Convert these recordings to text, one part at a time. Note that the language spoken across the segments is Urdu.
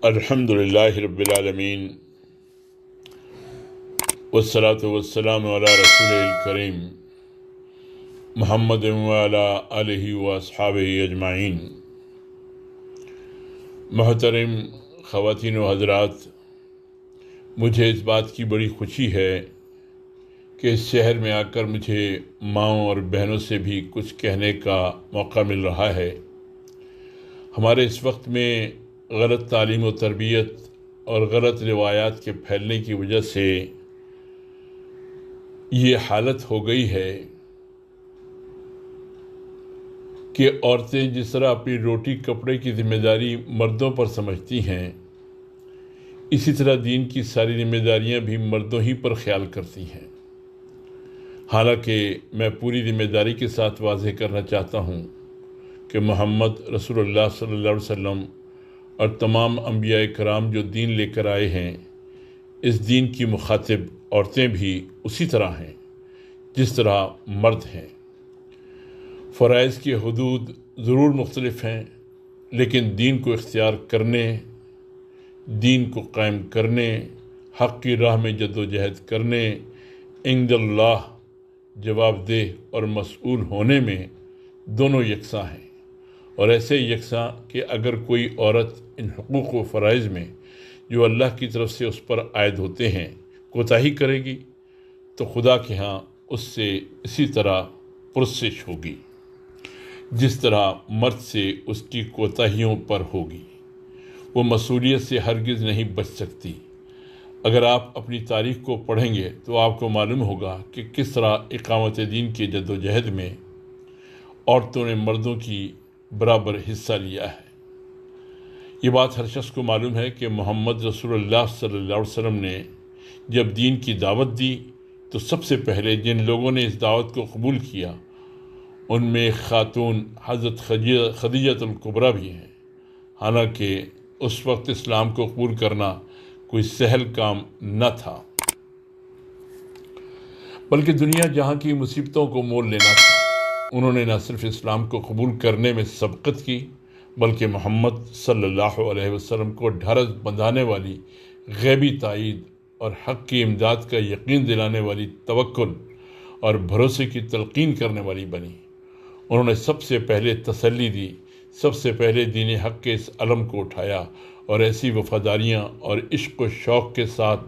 الحمدللہ رب العالمین والصلاة والسلام علی رسول الکریم محمد وعلی آلہ واصحابہ اجمعین۔ محترم خواتین و حضرات، مجھے اس بات کی بڑی خوشی ہے کہ اس شہر میں آ کر مجھے ماؤں اور بہنوں سے بھی کچھ کہنے کا موقع مل رہا ہے۔ ہمارے اس وقت میں غلط تعلیم و تربیت اور غلط روایات کے پھیلنے کی وجہ سے یہ حالت ہو گئی ہے کہ عورتیں جس طرح اپنی روٹی کپڑے کی ذمہ داری مردوں پر سمجھتی ہیں، اسی طرح دین کی ساری ذمہ داریاں بھی مردوں ہی پر خیال کرتی ہیں۔ حالانکہ میں پوری ذمہ داری کے ساتھ واضح کرنا چاہتا ہوں کہ محمد رسول اللہ صلی اللہ علیہ وسلم اور تمام انبیاء کرام جو دین لے کر آئے ہیں، اس دین کی مخاطب عورتیں بھی اسی طرح ہیں جس طرح مرد ہیں۔ فرائض کی حدود ضرور مختلف ہیں، لیکن دین کو اختیار کرنے، دین کو قائم کرنے، حق کی راہ میں جد و جہد کرنے، عند اللہ جواب دہ اور مسئول ہونے میں دونوں یکساں ہیں، اور ایسے یکساں کہ اگر کوئی عورت ان حقوق و فرائض میں جو اللہ کی طرف سے اس پر عائد ہوتے ہیں کوتاہی کرے گی تو خدا کے ہاں اس سے اسی طرح پرسش ہوگی جس طرح مرد سے اس کی کوتاہیوں پر ہوگی۔ وہ مسئولیت سے ہرگز نہیں بچ سکتی۔ اگر آپ اپنی تاریخ کو پڑھیں گے تو آپ کو معلوم ہوگا کہ کس طرح اقامت دین کی جد و جہد میں عورتوں نے مردوں کی برابر حصہ لیا ہے۔ یہ بات ہر شخص کو معلوم ہے کہ محمد رسول اللہ صلی اللہ علیہ وسلم نے جب دین کی دعوت دی تو سب سے پہلے جن لوگوں نے اس دعوت کو قبول کیا ان میں ایک خاتون حضرت خدیجہ الکبریٰ بھی ہیں۔ حالانکہ اس وقت اسلام کو قبول کرنا کوئی سہل کام نہ تھا، بلکہ دنیا جہاں کی مصیبتوں کو مول لینا تھا۔ انہوں نے نہ صرف اسلام کو قبول کرنے میں سبقت کی، بلکہ محمد صلی اللہ علیہ وسلم کو ڈھارس بندھانے والی غیبی تائید اور حق کی امداد کا یقین دلانے والی توکل اور بھروسے کی تلقین کرنے والی بنی۔ انہوں نے سب سے پہلے تسلی دی، سب سے پہلے دین حق کے اس علم کو اٹھایا، اور ایسی وفاداریاں اور عشق و شوق کے ساتھ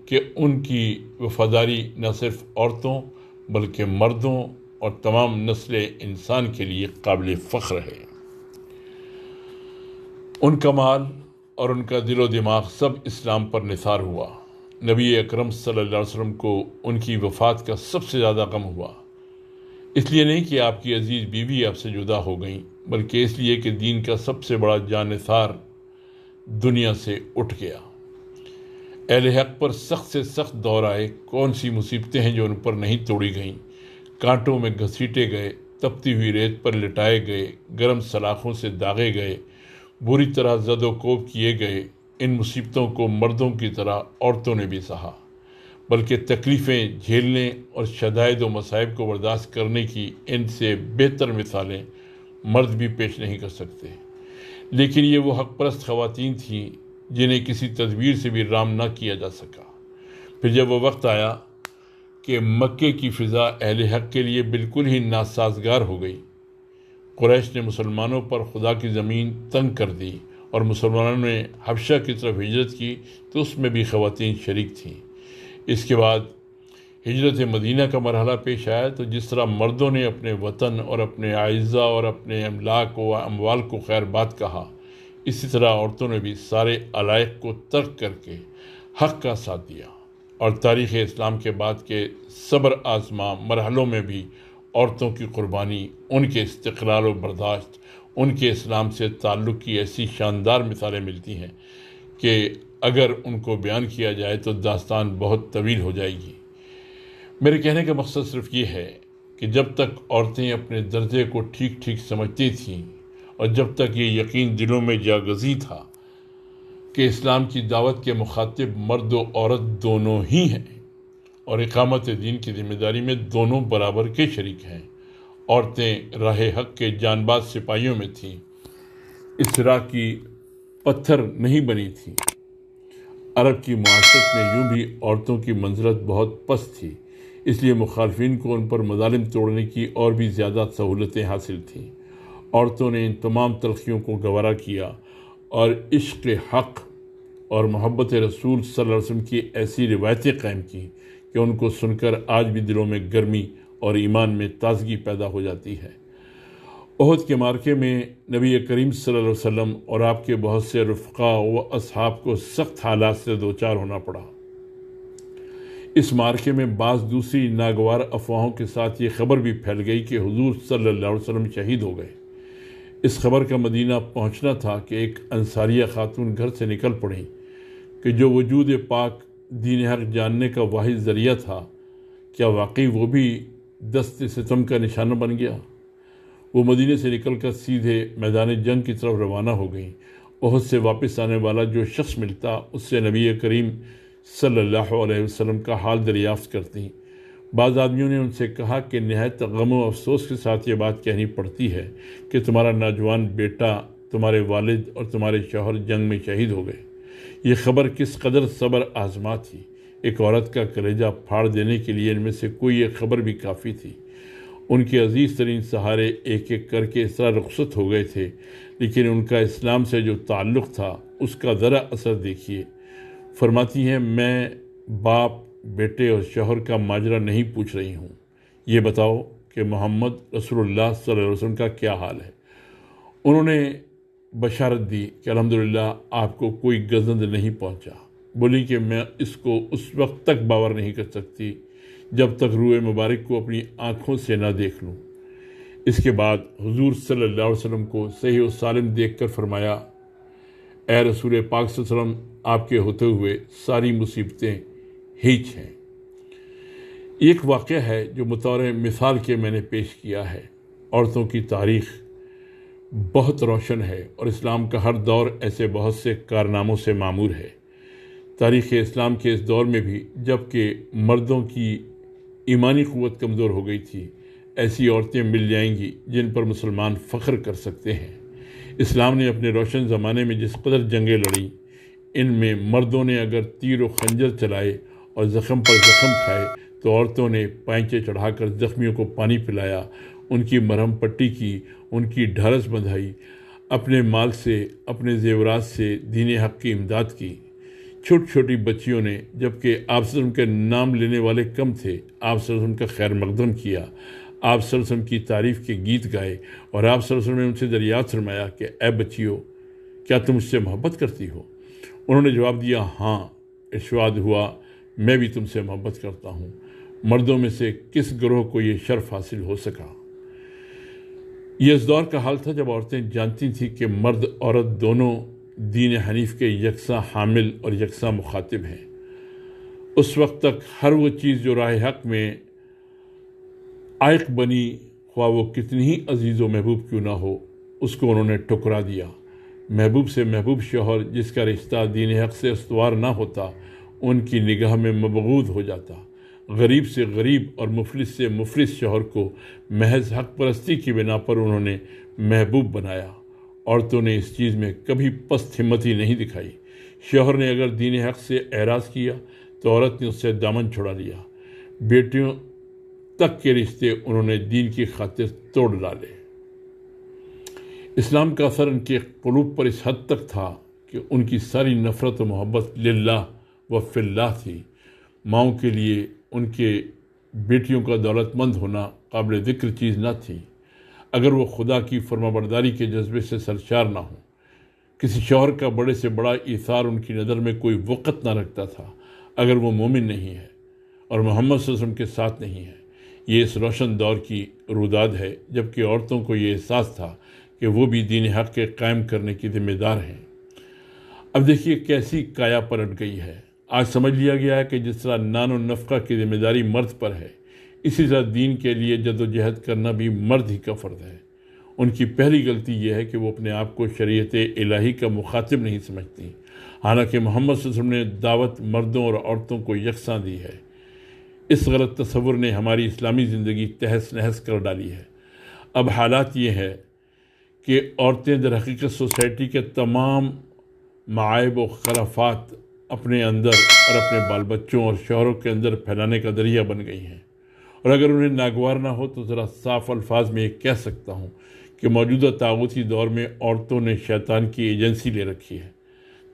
کہ ان کی وفاداری نہ صرف عورتوں بلکہ مردوں اور تمام نسل انسان کے لیے قابل فخر ہے۔ ان کا مال اور ان کا دل و دماغ سب اسلام پر نثار ہوا۔ نبی اکرم صلی اللہ علیہ وسلم کو ان کی وفات کا سب سے زیادہ غم ہوا، اس لیے نہیں کہ آپ کی عزیز بیوی آپ سے جدا ہو گئیں، بلکہ اس لیے کہ دین کا سب سے بڑا جانثار دنیا سے اٹھ گیا۔ اہل حق پر سخت سے سخت دور آئے۔ کون سی مصیبتیں ہیں جو ان پر نہیں توڑی گئیں؟ کانٹوں میں گھسیٹے گئے، تپتی ہوئی ریت پر لٹائے گئے، گرم سلاخوں سے داغے گئے، بری طرح زد و کوب کیے گئے۔ ان مصیبتوں کو مردوں کی طرح عورتوں نے بھی سہا، بلکہ تکلیفیں جھیلنے اور شدائد و مصائب کو برداشت کرنے کی ان سے بہتر مثالیں مرد بھی پیش نہیں کر سکتے۔ لیکن یہ وہ حق پرست خواتین تھیں جنہیں کسی تدبیر سے بھی رام نہ کیا جا سکا۔ پھر جب وہ وقت آیا کہ مکے کی فضا اہل حق کے لیے بالکل ہی ناسازگار ہو گئی، قریش نے مسلمانوں پر خدا کی زمین تنگ کر دی اور مسلمانوں نے حبشہ کی طرف ہجرت کی، تو اس میں بھی خواتین شریک تھیں۔ اس کے بعد ہجرت مدینہ کا مرحلہ پیش آیا تو جس طرح مردوں نے اپنے وطن اور اپنے اعزاء اور اپنے املاک و اموال کو خیر بات کہا، اسی طرح عورتوں نے بھی سارے علائق کو ترک کر کے حق کا ساتھ دیا، اور تاریخ اسلام کے بعد کے صبر آزما مرحلوں میں بھی عورتوں کی قربانی، ان کے استقلال و برداشت، ان کے اسلام سے تعلق کی ایسی شاندار مثالیں ملتی ہیں کہ اگر ان کو بیان کیا جائے تو داستان بہت طویل ہو جائے گی۔ میرے کہنے کا مقصد صرف یہ ہے کہ جب تک عورتیں اپنے درجے کو ٹھیک ٹھیک سمجھتی تھیں، اور جب تک یہ یقین دلوں میں جاگزی تھا کہ اسلام کی دعوت کے مخاطب مرد و عورت دونوں ہی ہیں، اور اقامت دین کی ذمہ داری میں دونوں برابر کے شریک ہیں، عورتیں راہ حق کے جان باز سپاہیوں میں تھیں۔ اس راہ کی پتھر نہیں بنی تھی۔ عرب کی معاشرت میں یوں بھی عورتوں کی منزلت بہت پست تھی، اس لیے مخالفین کو ان پر مظالم توڑنے کی اور بھی زیادہ سہولتیں حاصل تھیں۔ عورتوں نے ان تمام تلخیوں کو گوارا کیا اور عشق حق اور محبت رسول صلی اللہ علیہ وسلم کی ایسی روایتیں قائم کی کہ ان کو سن کر آج بھی دلوں میں گرمی اور ایمان میں تازگی پیدا ہو جاتی ہے۔ احد کے معرکے میں نبی کریم صلی اللہ علیہ وسلم اور آپ کے بہت سے رفقا و اصحاب کو سخت حالات سے دوچار ہونا پڑا۔ اس معرکے میں بعض دوسری ناگوار افواہوں کے ساتھ یہ خبر بھی پھیل گئی کہ حضور صلی اللہ علیہ وسلم شہید ہو گئے۔ اس خبر کا مدینہ پہنچنا تھا کہ ایک انصاریہ خاتون گھر سے نکل پڑیں کہ جو وجود پاک دین حق جاننے کا واحد ذریعہ تھا، کیا واقعی وہ بھی دست ستم کا نشانہ بن گیا؟ وہ مدینے سے نکل کر سیدھے میدان جنگ کی طرف روانہ ہو گئیں۔ احد سے واپس آنے والا جو شخص ملتا اس سے نبی کریم صلی اللہ علیہ وسلم کا حال دریافت کرتی۔ بعض آدمیوں نے ان سے کہا کہ نہایت غم و افسوس کے ساتھ یہ بات کہنی پڑتی ہے کہ تمہارا نوجوان بیٹا، تمہارے والد اور تمہارے شوہر جنگ میں شہید ہو گئے۔ یہ خبر کس قدر صبر آزما تھی۔ ایک عورت کا کلیجہ پھاڑ دینے کے لیے ان میں سے کوئی ایک خبر بھی کافی تھی۔ ان کے عزیز ترین سہارے ایک ایک کر کے اس طرح رخصت ہو گئے تھے، لیکن ان کا اسلام سے جو تعلق تھا اس کا ذرا اثر دیکھیے۔ فرماتی ہیں، میں باپ، بیٹے اور شوہر کا ماجرا نہیں پوچھ رہی ہوں، یہ بتاؤ کہ محمد رسول اللہ صلی اللہ علیہ وسلم کا کیا حال ہے۔ انہوں نے بشارت دی کہ الحمدللہ آپ کو کوئی گزند نہیں پہنچا۔ بولی کہ میں اس کو اس وقت تک باور نہیں کر سکتی جب تک روئے مبارک کو اپنی آنکھوں سے نہ دیکھ لوں۔ اس کے بعد حضور صلی اللہ علیہ وسلم کو صحیح و سالم دیکھ کر فرمایا، اے رسول پاک صلی اللہ علیہ وسلم، آپ کے ہوتے ہوئے ساری مصیبتیں ہیچ ہیں۔ ایک واقعہ ہے جو بطور مثال کے میں نے پیش کیا ہے۔ عورتوں کی تاریخ بہت روشن ہے اور اسلام کا ہر دور ایسے بہت سے کارناموں سے معمور ہے۔ تاریخ اسلام کے اس دور میں بھی جب کہ مردوں کی ایمانی قوت کمزور ہو گئی تھی، ایسی عورتیں مل جائیں گی جن پر مسلمان فخر کر سکتے ہیں۔ اسلام نے اپنے روشن زمانے میں جس قدر جنگیں لڑیں، ان میں مردوں نے اگر تیر و خنجر چلائے اور زخم پر زخم کھائے تو عورتوں نے پائنچے چڑھا کر زخمیوں کو پانی پلایا، ان کی مرہم پٹی کی، ان کی ڈھارس بندھائی، اپنے مال سے، اپنے زیورات سے دین حق کی امداد کی۔ چھوٹی چھوٹی بچیوں نے، جبکہ آپ صلی اللہ علیہ وسلم کے نام لینے والے کم تھے، آپ صلی اللہ علیہ وسلم کا خیر مقدم کیا، آپ صلی اللہ علیہ وسلم کی تعریف کے گیت گائے، اور آپ صلی اللہ علیہ وسلم نے ان سے دریافت فرمایا کہ اے بچیوں، کیا تم مجھ سے محبت کرتی ہو؟ انہوں نے جواب دیا، ہاں۔ ارشاد ہوا، میں بھی تم سے محبت کرتا ہوں۔ مردوں میں سے کس گروہ کو یہ شرف حاصل ہو سکا؟ یہ اس دور کا حال تھا جب عورتیں جانتی تھیں کہ مرد عورت دونوں دین حنیف کے یکساں حامل اور یکساں مخاطب ہیں۔ اس وقت تک ہر وہ چیز جو راہ حق میں عائق بنی، خواہ وہ کتنی ہی عزیز و محبوب کیوں نہ ہو، اس کو انہوں نے ٹکرا دیا۔ محبوب سے محبوب شوہر جس کا رشتہ دین حق سے استوار نہ ہوتا، ان کی نگاہ میں مبغوض ہو جاتا۔ غریب سے غریب اور مفلس سے مفلس شوہر کو محض حق پرستی کی بنا پر انہوں نے محبوب بنایا۔ عورتوں نے اس چیز میں کبھی پست ہمتی نہیں دکھائی۔ شوہر نے اگر دین حق سے اعراض کیا تو عورت نے اس سے دامن چھڑا لیا۔ بیٹیوں تک کے رشتے انہوں نے دین کی خاطر توڑ ڈالے۔ اسلام کا اثر ان کے قلوب پر اس حد تک تھا کہ ان کی ساری نفرت و محبت للہ و فی اللہ تھی۔ ماؤں کے لیے ان کے بیٹیوں کا دولت مند ہونا قابل ذکر چیز نہ تھی اگر وہ خدا کی فرمانبرداری کے جذبے سے سرشار نہ ہوں۔ کسی شوہر کا بڑے سے بڑا ایثار ان کی نظر میں کوئی وقت نہ رکھتا تھا اگر وہ مومن نہیں ہے اور محمد صلی اللہ علیہ وسلم کے ساتھ نہیں ہے۔ یہ اس روشن دور کی روداد ہے جبکہ عورتوں کو یہ احساس تھا کہ وہ بھی دین حق کے قائم کرنے کی ذمہ دار ہیں۔ اب دیکھیے کیسی کایا پلٹ گئی ہے۔ آج سمجھ لیا گیا ہے کہ جس طرح نان و نفقہ کی ذمہ داری مرد پر ہے، اسی طرح دین کے لیے جد و جہد کرنا بھی مرد ہی کا فرض ہے۔ ان کی پہلی غلطی یہ ہے کہ وہ اپنے آپ کو شریعت الہی کا مخاطب نہیں سمجھتی، حالانکہ محمد صلی اللہ علیہ وسلم نے دعوت مردوں اور عورتوں کو یکساں دی ہے۔ اس غلط تصور نے ہماری اسلامی زندگی تہس نہس کر ڈالی ہے۔ اب حالات یہ ہے کہ عورتیں در حقیقت سوسائٹی کے تمام معائب و خرافات اپنے اندر اور اپنے بال بچوں اور شوہروں کے اندر پھیلانے کا ذریعہ بن گئی ہیں۔ اور اگر انہیں ناگوار نہ ہو تو ذرا صاف الفاظ میں یہ کہہ سکتا ہوں کہ موجودہ طاغوتی دور میں عورتوں نے شیطان کی ایجنسی لے رکھی ہے۔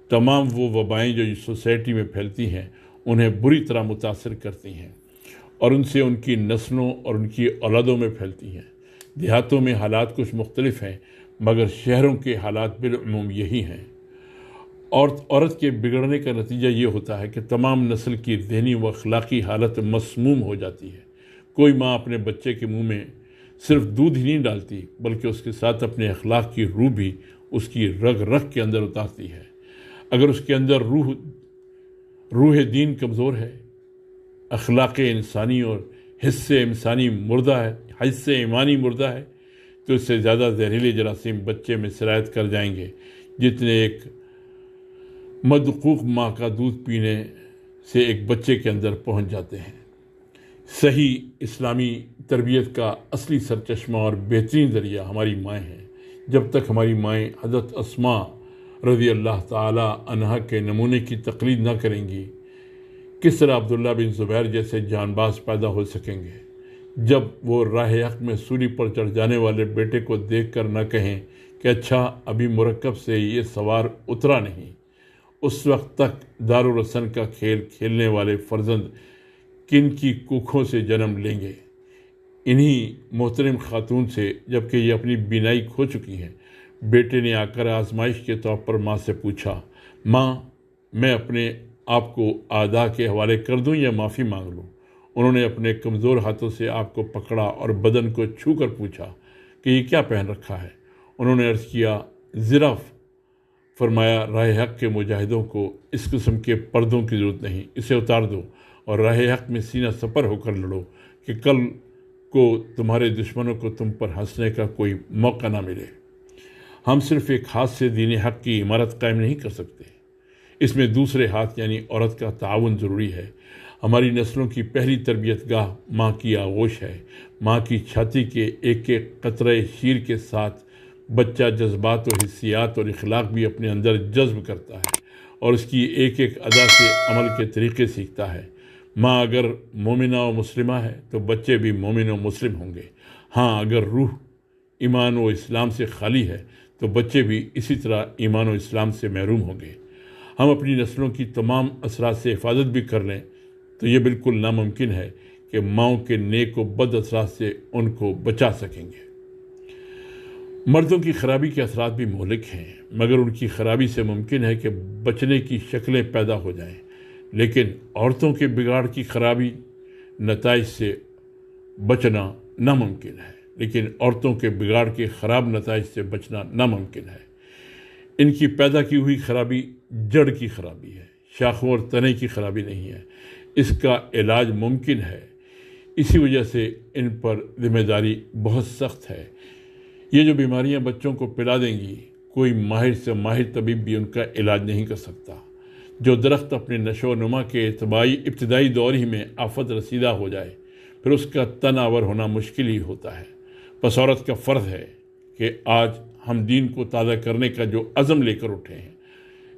تمام وہ وبائیں جو سوسائٹی میں پھیلتی ہیں انہیں بری طرح متاثر کرتی ہیں اور ان سے ان کی نسلوں اور ان کی اولادوں میں پھیلتی ہیں۔ دیہاتوں میں حالات کچھ مختلف ہیں مگر شہروں کے حالات بالعموم یہی ہیں۔ عورت کے بگڑنے کا نتیجہ یہ ہوتا ہے کہ تمام نسل کی ذہنی و اخلاقی حالت مسموم ہو جاتی ہے۔ کوئی ماں اپنے بچے کے منہ میں صرف دودھ ہی نہیں ڈالتی بلکہ اس کے ساتھ اپنے اخلاق کی روح بھی اس کی رگ رگ کے اندر اتارتی ہے۔ اگر اس کے اندر روح دین کمزور ہے، اخلاق انسانی اور حص ایمانی مردہ ہے تو اس سے زیادہ زہریلے جراثیم بچے میں سرایت کر جائیں گے جتنے ایک مدقوق ماں کا دودھ پینے سے ایک بچے کے اندر پہنچ جاتے ہیں۔ صحیح اسلامی تربیت کا اصلی سرچشمہ اور بہترین ذریعہ ہماری مائیں ہیں۔ جب تک ہماری مائیں حضرت اسماء رضی اللہ تعالی عنہا کے نمونے کی تقلید نہ کریں گی، کس طرح عبداللہ بن زبیر جیسے جان باز پیدا ہو سکیں گے؟ جب وہ راہ حق میں سولی پر چڑھ جانے والے بیٹے کو دیکھ کر نہ کہیں کہ اچھا ابھی مرکب سے یہ سوار اترا نہیں، اس وقت تک دار و رسن کا کھیل کھیلنے والے فرزند کن کی کوکھوں سے جنم لیں گے؟ انہی محترم خاتون سے جبکہ یہ اپنی بینائی کھو چکی ہیں، بیٹے نے آ کر آزمائش کے طور پر ماں سے پوچھا، ماں میں اپنے آپ کو اعداء کے حوالے کر دوں یا معافی مانگ لوں؟ انہوں نے اپنے کمزور ہاتھوں سے آپ کو پکڑا اور بدن کو چھو کر پوچھا کہ یہ کیا پہن رکھا ہے؟ انہوں نے عرض کیا زراف۔ فرمایا راہ حق کے مجاہدوں کو اس قسم کے پردوں کی ضرورت نہیں، اسے اتار دو اور راہ حق میں سینہ سپر ہو کر لڑو کہ کل کو تمہارے دشمنوں کو تم پر ہنسنے کا کوئی موقع نہ ملے۔ ہم صرف ایک ہاتھ سے دین حق کی عمارت قائم نہیں کر سکتے، اس میں دوسرے ہاتھ یعنی عورت کا تعاون ضروری ہے۔ ہماری نسلوں کی پہلی تربیت گاہ ماں کی آغوش ہے۔ ماں کی چھاتی کے ایک ایک قطرے شیر کے ساتھ بچہ جذبات و حسیات اور اخلاق بھی اپنے اندر جذب کرتا ہے اور اس کی ایک ایک ادا سے عمل کے طریقے سیکھتا ہے۔ ماں اگر مومنہ و مسلمہ ہے تو بچے بھی مومن و مسلم ہوں گے۔ ہاں اگر روح ایمان و اسلام سے خالی ہے تو بچے بھی اسی طرح ایمان و اسلام سے محروم ہوں گے۔ ہم اپنی نسلوں کی تمام اثرات سے حفاظت بھی کر لیں تو یہ بالکل ناممکن ہے کہ ماؤں کے نیک و بد اثرات سے ان کو بچا سکیں گے۔ مردوں کی خرابی کے اثرات بھی مہلک ہیں مگر ان کی خرابی سے ممکن ہے کہ بچنے کی شکلیں پیدا ہو جائیں، لیکن عورتوں کے بگاڑ کی خرابی نتائج سے بچنا ناممکن ہے، لیکن عورتوں کے بگاڑ کے خراب نتائج سے بچنا ناممکن ہے۔ ان کی پیدا کی ہوئی خرابی جڑ کی خرابی ہے، شاخوں اور تنے کی خرابی نہیں ہے۔ اس کا علاج ممکن ہے، اسی وجہ سے ان پر ذمہ داری بہت سخت ہے۔ یہ جو بیماریاں بچوں کو پلا دیں گی کوئی ماہر سے ماہر طبیب بھی ان کا علاج نہیں کر سکتا۔ جو درخت اپنے نشو و نما کے ابتدائی دور ہی میں آفت رسیدہ ہو جائے پھر اس کا تن آور ہونا مشکل ہی ہوتا ہے۔ بس عورت کا فرض ہے کہ آج ہم دین کو تازہ کرنے کا جو عزم لے کر اٹھے ہیں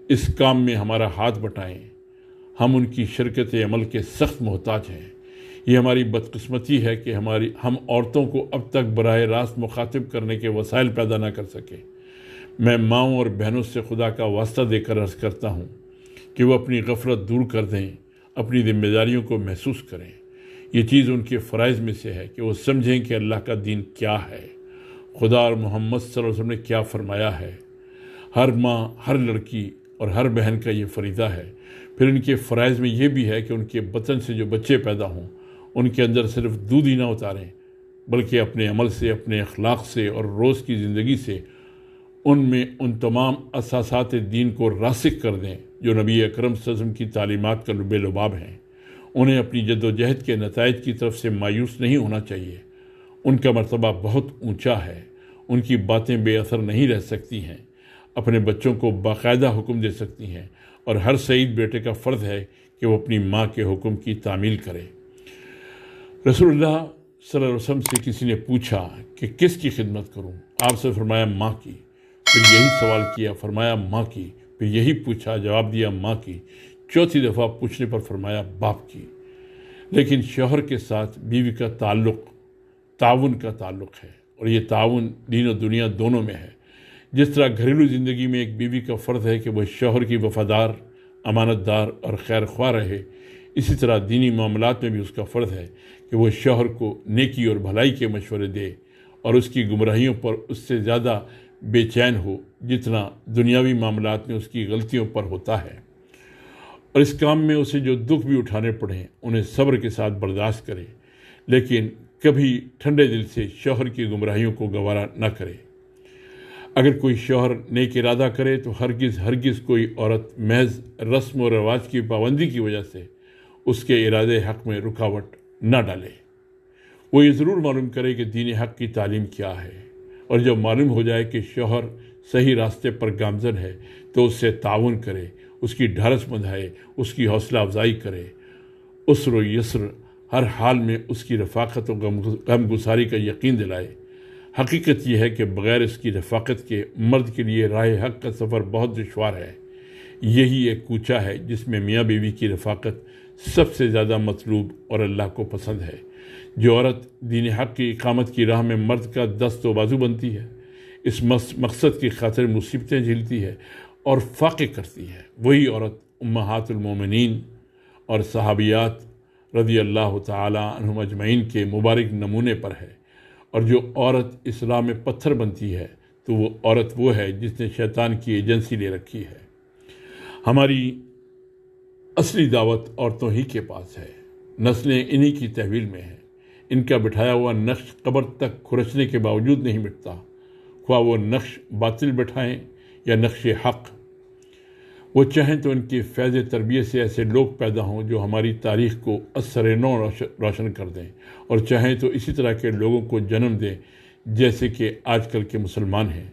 اس کام میں ہمارا ہاتھ بٹائیں۔ ہم ان کی شرکت عمل کے سخت محتاج ہیں۔ یہ ہماری بدقسمتی ہے کہ ہم عورتوں کو اب تک براہ راست مخاطب کرنے کے وسائل پیدا نہ کر سکے۔ میں ماؤں اور بہنوں سے خدا کا واسطہ دے کر عرض کرتا ہوں کہ وہ اپنی غفلت دور کر دیں، اپنی ذمہ داریوں کو محسوس کریں۔ یہ چیز ان کے فرائض میں سے ہے کہ وہ سمجھیں کہ اللہ کا دین کیا ہے، خدا اور محمد صلی اللہ علیہ وسلم نے کیا فرمایا ہے۔ ہر ماں، ہر لڑکی اور ہر بہن کا یہ فریضہ ہے۔ پھر ان کے فرائض میں یہ بھی ہے کہ ان کے بطن سے جو بچے پیدا ہوں ان کے اندر صرف دودھ ہی نہ اتاریں بلکہ اپنے عمل سے، اپنے اخلاق سے اور روز کی زندگی سے ان میں ان تمام اساسات دین کو راسخ کر دیں جو نبی اکرم صلی اللہ علیہ وسلم کی تعلیمات کا لب لباب ہیں۔ انہیں اپنی جد و جہد کے نتائج کی طرف سے مایوس نہیں ہونا چاہیے۔ ان کا مرتبہ بہت اونچا ہے، ان کی باتیں بے اثر نہیں رہ سکتی ہیں، اپنے بچوں کو باقاعدہ حکم دے سکتی ہیں اور ہر سعید بیٹے کا فرض ہے کہ وہ اپنی ماں کے حکم کی تعمیل کرے۔ رسول اللہ صلی اللہ علیہ وسلم سے کسی نے پوچھا کہ کس کی خدمت کروں؟ آپ سے فرمایا ماں کی۔ پھر یہی سوال کیا، فرمایا ماں کی۔ پھر یہی پوچھا، جواب دیا ماں کی، چوتھی دفعہ پوچھنے پر فرمایا باپ کی۔ لیکن شوہر کے ساتھ بیوی کا تعلق تعاون کا تعلق ہے، اور یہ تعاون دین و دنیا دونوں میں ہے۔ جس طرح گھریلو زندگی میں ایک بیوی کا فرض ہے کہ وہ شوہر کی وفادار، امانت دار اور خیر خواہ رہے، اسی طرح دینی معاملات میں بھی اس کا فرض ہے کہ وہ شوہر کو نیکی اور بھلائی کے مشورے دے اور اس کی گمراہیوں پر اس سے زیادہ بے چین ہو جتنا دنیاوی معاملات میں اس کی غلطیوں پر ہوتا ہے، اور اس کام میں اسے جو دکھ بھی اٹھانے پڑیں انہیں صبر کے ساتھ برداشت کرے، لیکن کبھی ٹھنڈے دل سے شوہر کی گمراہیوں کو گوارا نہ کرے۔ اگر کوئی شوہر نیک ارادہ کرے تو ہرگز کوئی عورت محض رسم و رواج کی پابندی کی وجہ سے اس کے ارادے حق میں رکاوٹ نہ ڈالے۔ وہ یہ ضرور معلوم کرے کہ دین حق کی تعلیم کیا ہے، اور جب معلوم ہو جائے کہ شوہر صحیح راستے پر گامزن ہے تو اس سے تعاون کرے، اس کی ڈھارس بندھائے، اس کی حوصلہ افزائی کرے، عسر و یسر ہر حال میں اس کی رفاقت و غم گساری کا یقین دلائے۔ حقیقت یہ ہے کہ بغیر اس کی رفاقت کے مرد کے لیے راہ حق کا سفر بہت دشوار ہے۔ یہی ایک کوچہ ہے جس میں میاں بیوی کی رفاقت سب سے زیادہ مطلوب اور اللہ کو پسند ہے۔ جو عورت دین حق کی اقامت کی راہ میں مرد کا دست و بازو بنتی ہے، اس مقصد کی خاطر مصیبتیں جھیلتی ہے اور فاقے کرتی ہے، وہی عورت امہات المومنین اور صحابیات رضی اللہ تعالی عنہم اجمعین کے مبارک نمونے پر ہے۔ اور جو عورت اسلام میں پتھر بنتی ہے تو وہ عورت وہ ہے جس نے شیطان کی ایجنسی لے رکھی ہے۔ ہماری اصلی دعوت عورتوں ہی کے پاس ہے، نسلیں انہی کی تحویل میں ہیں۔ ان کا بٹھایا ہوا نقش قبر تک کھرچنے کے باوجود نہیں مٹتا، خواہ وہ نقش باطل بٹھائیں یا نقش حق۔ وہ چاہیں تو ان کی فیض تربیت سے ایسے لوگ پیدا ہوں جو ہماری تاریخ کو اثر نو روشن کر دیں، اور چاہیں تو اسی طرح کے لوگوں کو جنم دیں جیسے کہ آج کل کے مسلمان ہیں۔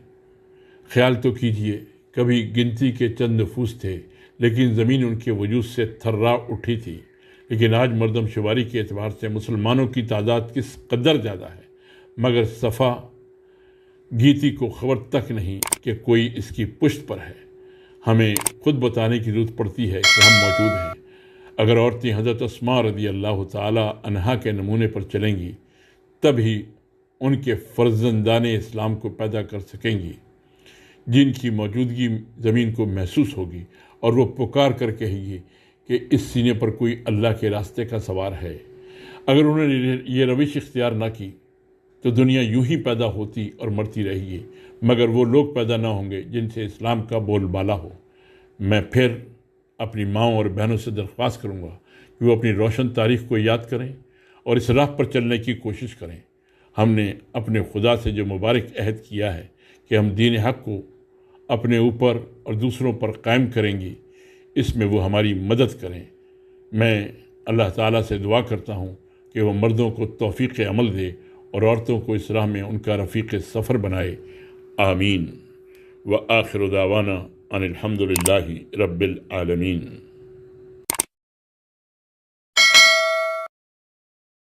خیال تو کیجئے، کبھی گنتی کے چند نفوس تھے لیکن زمین ان کے وجود سے تھرا اٹھی تھی، لیکن آج مردم شماری کے اعتبار سے مسلمانوں کی تعداد کس قدر زیادہ ہے، مگر صفا گیتی کو خبر تک نہیں کہ کوئی اس کی پشت پر ہے۔ ہمیں خود بتانے کی ضرورت پڑتی ہے کہ ہم موجود ہیں۔ اگر عورتیں حضرت اسماء رضی اللہ تعالی عنہا کے نمونے پر چلیں گی تب ہی ان کے فرزندان اسلام کو پیدا کر سکیں گی، جن کی موجودگی زمین کو محسوس ہوگی اور وہ پکار کر کہے گی کہ اس سینے پر کوئی اللہ کے راستے کا سوار ہے۔ اگر انہوں نے یہ روش اختیار نہ کی تو دنیا یوں ہی پیدا ہوتی اور مرتی رہے گی، مگر وہ لوگ پیدا نہ ہوں گے جن سے اسلام کا بول بالا ہو۔ میں پھر اپنی ماؤں اور بہنوں سے درخواست کروں گا کہ وہ اپنی روشن تاریخ کو یاد کریں اور اس راہ پر چلنے کی کوشش کریں۔ ہم نے اپنے خدا سے جو مبارک عہد کیا ہے کہ ہم دین حق کو اپنے اوپر اور دوسروں پر قائم کریں گے، اس میں وہ ہماری مدد کریں۔ میں اللہ تعالیٰ سے دعا کرتا ہوں کہ وہ مردوں کو توفیق عمل دے اور عورتوں کو اس راہ میں ان کا رفیق سفر بنائے۔ آمین۔ وآخر دعوانا ان الحمد للہ رب العالمین۔